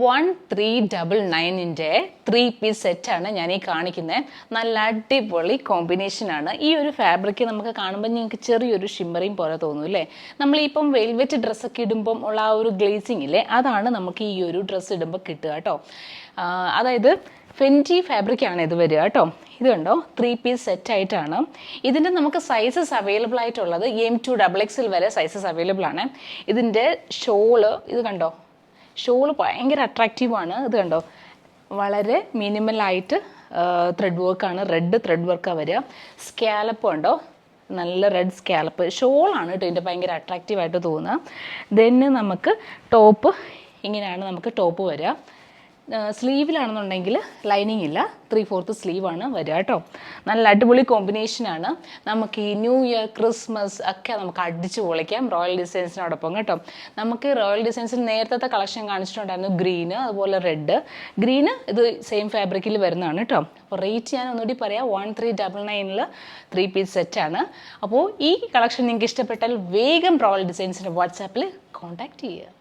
1399-ൻ്റെ 3-പീസ് സെറ്റാണ് ഞാൻ ഈ കാണിക്കുന്നത്. നല്ല അടിപൊളി കോമ്പിനേഷനാണ്. ഈ ഒരു ഫാബ്രിക് നമുക്ക് കാണുമ്പോൾ നിങ്ങൾക്ക് ചെറിയൊരു ഷിമ്മറിങ് പോലെ തോന്നും അല്ലേ? നമ്മളിപ്പം വെൽവെറ്റ് ഡ്രസ്സൊക്കെ ഇടുമ്പം ഉള്ള ആ ഒരു ഗ്ലേസിങ് ഇല്ലേ, അതാണ് നമുക്ക് ഈ ഒരു ഡ്രസ്സ് ഇടുമ്പോൾ കിട്ടുക കേട്ടോ. അതായത് ഫെൻറ്റി ഫാബ്രിക്കാണ് ഇത് വരിക കേട്ടോ. ഇത് കണ്ടോ, 3-പീസ് സെറ്റായിട്ടാണ്. ഇതിൻ്റെ നമുക്ക് സൈസസ് അവൈലബിൾ ആയിട്ടുള്ളത് M2 XXL വരെ സൈസസ് അവൈലബിൾ ആണ്. ഇതിൻ്റെ ഷോള് ഇത് കണ്ടോ, ഷോള് ഭയങ്കര അട്രാക്റ്റീവാണ്. ഇത് കണ്ടോ, വളരെ മിനിമലായിട്ട് ത്രെഡ് വർക്കാണ്, റെഡ് ത്രെഡ് വർക്കാണ് വരിക. സ്കാലപ്പ് ഉണ്ടോ, നല്ല റെഡ് സ്കാലപ്പ്. ഷോളാണ് കേട്ടോ ഇതിൻ്റെ ഭയങ്കര അട്രാക്റ്റീവായിട്ട് തോന്നുക. ദെന്ന് നമുക്ക് ടോപ്പ് ഇങ്ങനെയാണ് നമുക്ക് ടോപ്പ് വരിക. സ്ലീവിലാണെന്നുണ്ടെങ്കിൽ ലൈനിങ് ഇല്ല, 3/4 സ്ലീവാണ് വരിക കേട്ടോ. നല്ല അടിപൊളി കോമ്പിനേഷനാണ്. നമുക്ക് ഈ ന്യൂ ഇയർ, ക്രിസ്മസ് ഒക്കെ നമുക്ക് അടിച്ചു പൊളിക്കാം റോയൽ ഡിസൈൻസിനോടൊപ്പം കേട്ടോ. നമുക്ക് റോയൽ ഡിസൈൻസിൽ നേരത്തെ കളക്ഷൻ കാണിച്ചിട്ടുണ്ടായിരുന്നു ഗ്രീന്, അതുപോലെ റെഡ്. ഗ്രീന് ഇത് സെയിം ഫാബ്രിക്കിൽ വരുന്നതാണ് കേട്ടോ. അപ്പോൾ റേറ്റ് ഞാൻ ഒന്നുകൂടി പറയാം, 1399-ൽ 3-പീസ് സെറ്റാണ്. അപ്പോൾ ഈ കളക്ഷൻ നിങ്ങൾക്ക് ഇഷ്ടപ്പെട്ടാൽ വേഗം റോയൽ ഡിസൈൻസിൻ്റെ വാട്സാപ്പിൽ കോൺടാക്റ്റ് ചെയ്യുക.